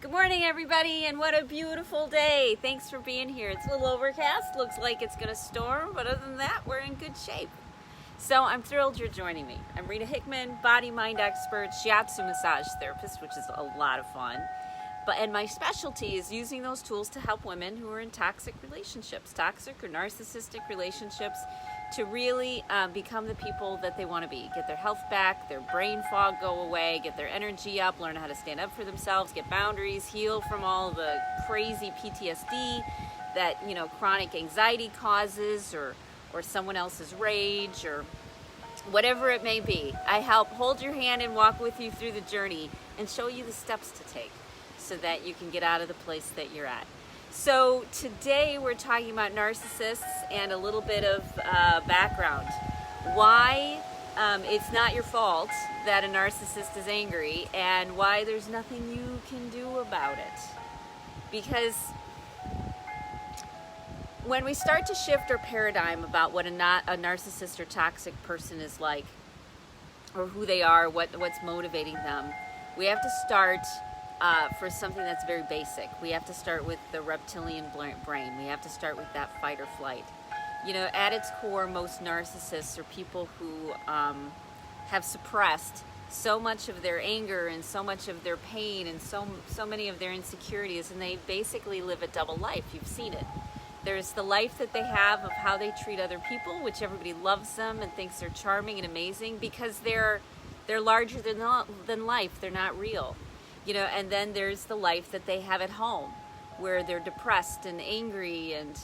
Good morning, everybody, and what a beautiful day. Thanks for being here. It's a little overcast. Looks like it's going to storm, but other than that, we're in good shape. So I'm thrilled you're joining me. I'm Rita Hickman, body-mind expert, shiatsu massage therapist, which is a lot of fun. And my specialty is using those tools to help women who are in toxic relationships, toxic or narcissistic relationships, to really become the people that they want to be. Get their health back, their brain fog go away, get their energy up, learn how to stand up for themselves, get boundaries, heal from all the crazy PTSD that, chronic anxiety causes, or someone else's rage, or whatever it may be. I help hold your hand and walk with you through the journey and show you the steps to take so that you can get out of the place that you're at. So today we're talking about narcissists and a little bit of background. Why it's not your fault that a narcissist is angry, and why there's nothing you can do about it. Because when we start to shift our paradigm about what a narcissist or toxic person is like, or who they are, what's motivating them, we have to start for something that's very basic. We have to start with the reptilian brain. We have to start with that fight or flight. At its core, most narcissists are people who have suppressed so much of their anger and so much of their pain and so many of their insecurities, and they basically live a double life. You've seen it. There's the life that they have of how they treat other people, which everybody loves them and thinks they're charming and amazing because they're larger than life. They're not real. And then there's the life that they have at home, where they're depressed and angry, and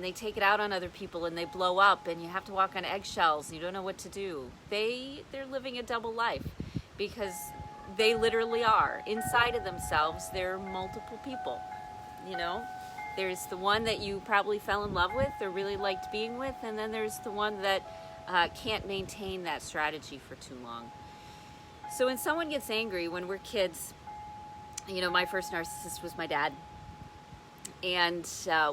they take it out on other people, and they blow up, and you have to walk on eggshells, and you don't know what to do. They're living a double life because they literally are. Inside of themselves, they're multiple people. There's the one that you probably fell in love with or really liked being with, and then there's the one that can't maintain that strategy for too long. So when someone gets angry, when we're kids, my first narcissist was my dad. And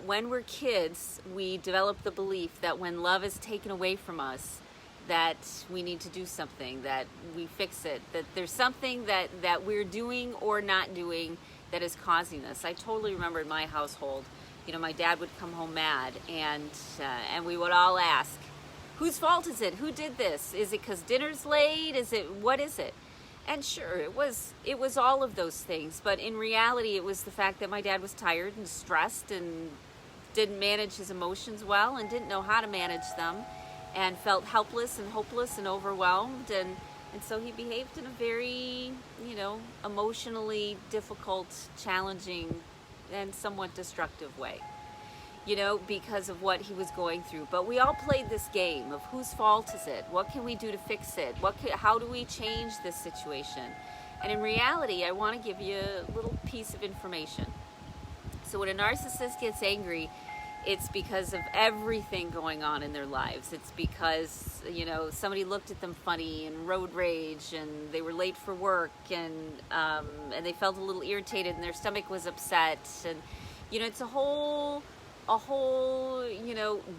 when we're kids, we develop the belief that when love is taken away from us, that we need to do something, that we fix it, that there's something that we're doing or not doing that is causing this. I totally remember in my household, my dad would come home mad, and we would all ask, whose fault is it? Who did this? Is it because dinner's late? What is it? And sure, it was all of those things, but in reality, it was the fact that my dad was tired and stressed and didn't manage his emotions well and didn't know how to manage them, and felt helpless and hopeless and overwhelmed, and so he behaved in a very, emotionally difficult, challenging, and somewhat destructive way. Because of what he was going through. But we all played this game of whose fault is it? What can we do to fix it? How do we change this situation? And in reality, I want to give you a little piece of information. So when a narcissist gets angry, it's because of everything going on in their lives. It's because, somebody looked at them funny, and road rage, and they were late for work, and they felt a little irritated, and their stomach was upset. And, it's a whole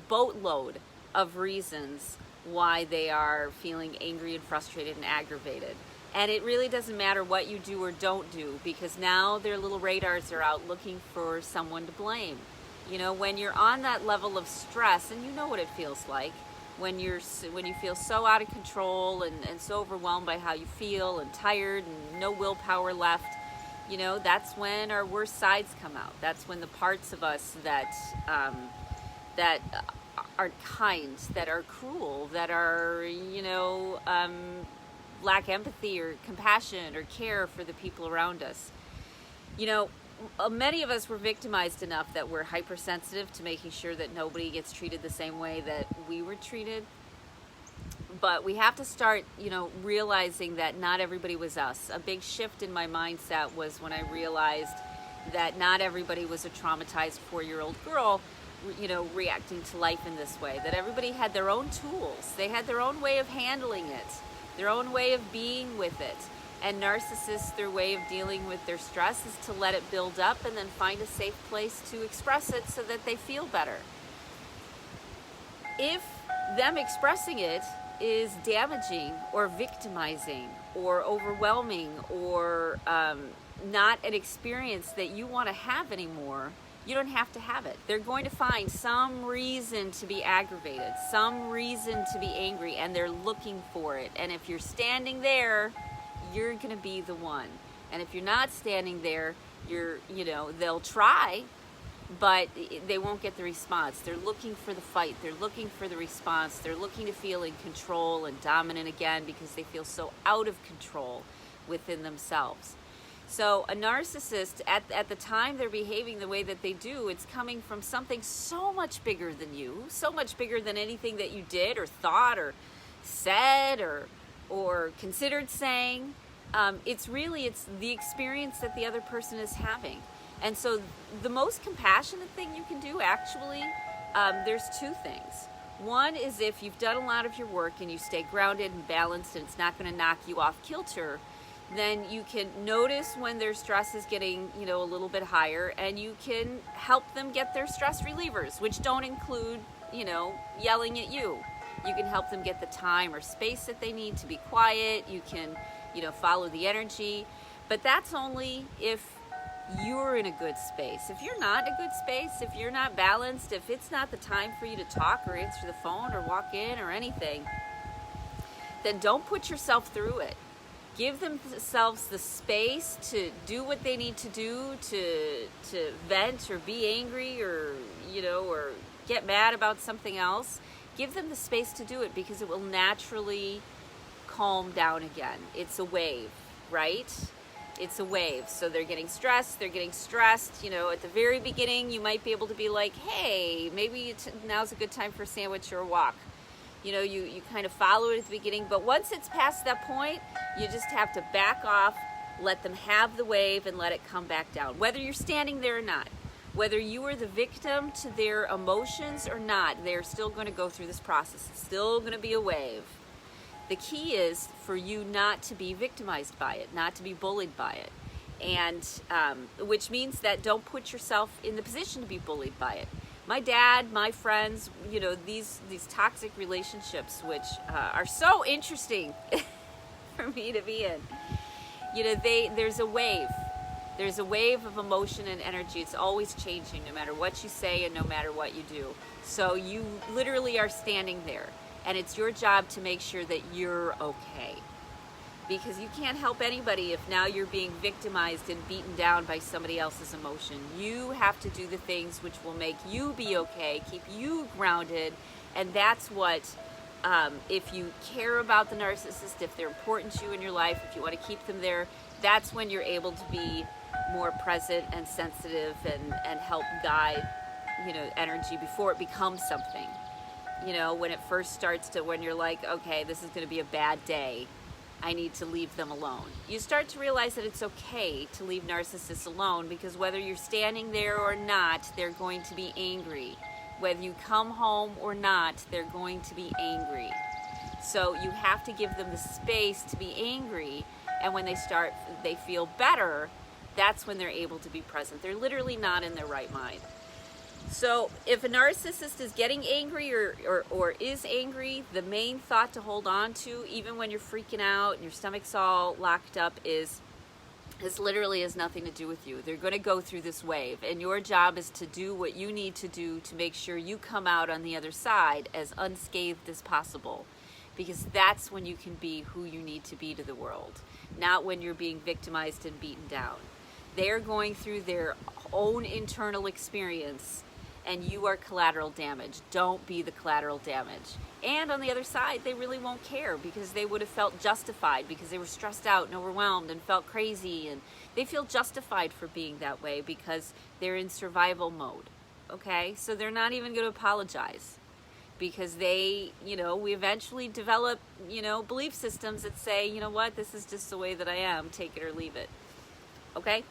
boatload of reasons why they are feeling angry and frustrated and aggravated. And it really doesn't matter what you do or don't do, because now their little radars are out looking for someone to blame. When you're on that level of stress, and you know what it feels like, when you feel so out of control and so overwhelmed by how you feel and tired and no willpower left, that's when our worst sides come out. That's when the parts of us that aren't kind, that are cruel, that are, lack empathy or compassion or care for the people around us. Many of us were victimized enough that we're hypersensitive to making sure that nobody gets treated the same way that we were treated. But we have to start, realizing that not everybody was us. A big shift in my mindset was when I realized that not everybody was a traumatized 4-year-old girl, reacting to life in this way. That everybody had their own tools. They had their own way of handling it, their own way of being with it. And narcissists, their way of dealing with their stress is to let it build up and then find a safe place to express it so that they feel better. If them expressing it is damaging or victimizing or overwhelming or not an experience that you want to have anymore, you don't have to have it. They're going to find some reason to be aggravated, some reason to be angry, and they're looking for it. And if you're standing there, you're going to be the one. And if you're not standing there, they'll try, but they won't get the response. They're looking for the fight. They're looking for the response. They're looking to feel in control and dominant again because they feel so out of control within themselves. So a narcissist, at the time they're behaving the way that they do, it's coming from something so much bigger than you, so much bigger than anything that you did or thought or said or considered saying. It's the experience that the other person is having. And so the most compassionate thing you can do, actually, there's two things. One is if you've done a lot of your work and you stay grounded and balanced and it's not going to knock you off kilter, then you can notice when their stress is getting, a little bit higher, and you can help them get their stress relievers, which don't include, yelling at you. You can help them get the time or space that they need to be quiet. You can, follow the energy. But that's only if you're in a good space. If you're not in a good space, if you're not balanced, if it's not the time for you to talk or answer the phone or walk in or anything, then don't put yourself through it. Give themselves the space to do what they need to do to vent or be angry or get mad about something else. Give them the space to do it because it will naturally calm down again. It's a wave, right? It's a wave. So they're getting stressed. At the very beginning, you might be able to be like, hey, maybe now's a good time for a sandwich or a walk. You kind of follow it at the beginning, but once it's past that point, you just have to back off, let them have the wave, and let it come back down. Whether you're standing there or not, whether you are the victim to their emotions or not, they're still going to go through this process. It's still going to be a wave. The key is for you not to be victimized by it, not to be bullied by it, and which means that don't put yourself in the position to be bullied by it. My dad, my friends, these toxic relationships, which are so interesting for me to be in. There's a wave. There's a wave of emotion and energy. It's always changing, no matter what you say and no matter what you do. So you literally are standing there, and it's your job to make sure that you're okay. Because you can't help anybody if now you're being victimized and beaten down by somebody else's emotion. You have to do the things which will make you be okay, keep you grounded, and that's what, if you care about the narcissist, if they're important to you in your life, if you want to keep them there, that's when you're able to be more present and sensitive and help guide, energy before it becomes something. When it first starts to, when you're like, okay, this is going to be a bad day, I need to leave them alone. You start to realize that it's okay to leave narcissists alone because whether you're standing there or not, they're going to be angry. Whether you come home or not, they're going to be angry. So you have to give them the space to be angry, and when they feel better, that's when they're able to be present. They're literally not in their right mind. So if a narcissist is getting angry or is angry, the main thought to hold on to, even when you're freaking out and your stomach's all locked up, is this literally has nothing to do with you. They're going to go through this wave, and your job is to do what you need to do to make sure you come out on the other side as unscathed as possible, because that's when you can be who you need to be to the world, not when you're being victimized and beaten down. They're going through their own internal experience, and you are collateral damage. Don't be the collateral damage. And on the other side, they really won't care because they would have felt justified because they were stressed out and overwhelmed and felt crazy, and they feel justified for being that way because they're in survival mode. Okay? So they're not even going to apologize because we eventually develop, belief systems that say, you know what, this is just the way that I am, take it or leave it. Okay?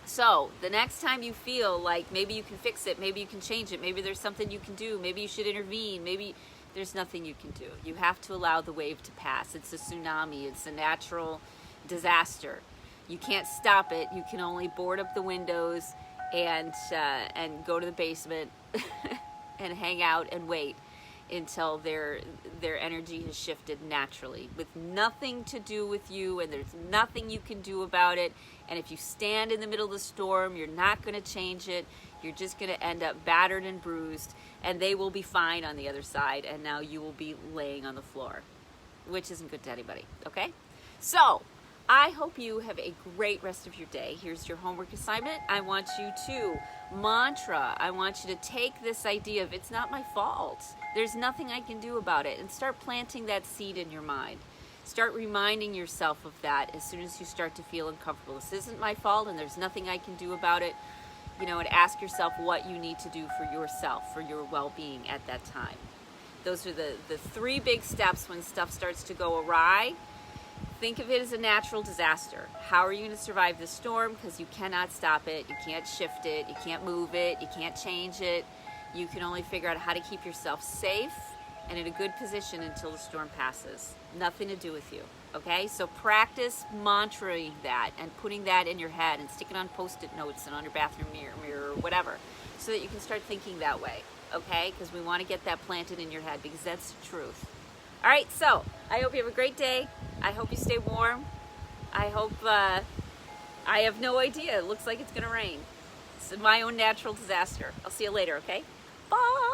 So the next time you feel like maybe you can fix it, maybe you can change it, maybe there's something you can do, maybe you should intervene, maybe there's nothing you can do. You have to allow the wave to pass. It's a tsunami. It's a natural disaster. You can't stop it. You can only board up the windows and go to the basement and hang out and wait. until their energy has shifted naturally, with nothing to do with you, and there's nothing you can do about it. And if you stand in the middle of the storm, you're not going to change it. You're just going to end up battered and bruised, and they will be fine on the other side, and now you will be laying on the floor, which isn't good to anybody, okay? So I hope you have a great rest of your day. Here's your homework assignment. I want you to mantra. I want you to take this idea of it's not my fault. There's nothing I can do about it, and start planting that seed in your mind. Start reminding yourself of that as soon as you start to feel uncomfortable. This isn't my fault, and there's nothing I can do about it. You know, and ask yourself what you need to do for yourself, for your well-being at that time. Those are the 3 big steps when stuff starts to go awry. Think of it as a natural disaster. How are you going to survive the storm? Because you cannot stop it. You can't shift it. You can't move it. You can't change it. You can only figure out how to keep yourself safe and in a good position until the storm passes. Nothing to do with you, okay? So practice mantraing that and putting that in your head and sticking on Post-it notes and on your bathroom mirror or whatever, so that you can start thinking that way, okay? Because we want to get that planted in your head, because that's the truth. All right, so I hope you have a great day. I hope you stay warm. I hope, I have no idea. It looks like it's going to rain. It's my own natural disaster. I'll see you later, okay? Bye.